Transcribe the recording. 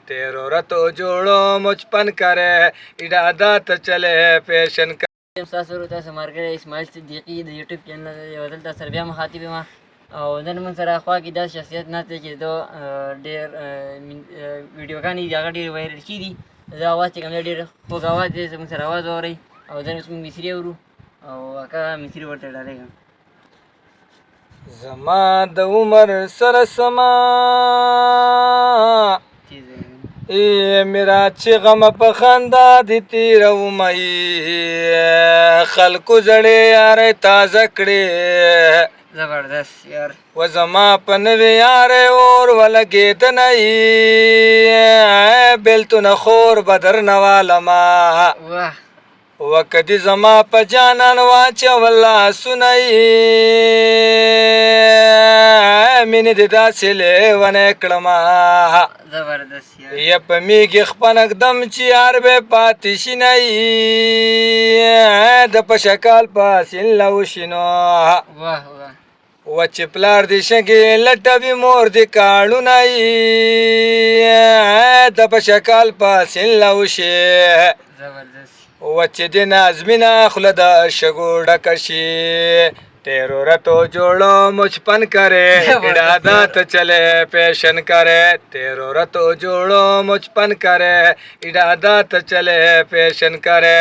तेरो रतो जोड़ो मुझपन करे इरादा तो चले पेशन करे تاسو ورته سمارګر اسماعیل صدیقي د یوټیوب چینل یو دلته سره بیا مخاطب یم او نن موږ سره خوا کې داسې شخصیت ناست دی چې دا ډېر ویډیوګانې دي هغه ډېر وایرل شوي دي دا اواز چې کوم دی ډېر خوږ اواز دی زموږ سره اواز واورئ او دا اوس موږ مصري اورو او اکا مصري ورته ډالېږم زما د عمر سره سما ای میرا چې غم په خندا دي تیرومه خلکو زړې یارې تازه کړې زبردست یار و زما په نوې یارې اور ولګېدنه بېلتونه خور به درنه والمه واه وکدي زما په جانان واچول لاسونه مینې دې داسې لیونی کړمه زبردست یار یا په میږي خپنک دم چې یار به پاتې شي نه د په شکال پاسین لوشینو واه واه و چې پلار دې شګې لټوي مور دې کاڼونه د په شکال پاسین لوشي زبردست و چې دې نازمینه خوله د شګو ډکه شي तेरो रतो जोड़ो मुझपन करे इरादा तो चले पेशन करे तेरो रतो जोड़ो मुझपन करे इरादा तो चले पेशन करे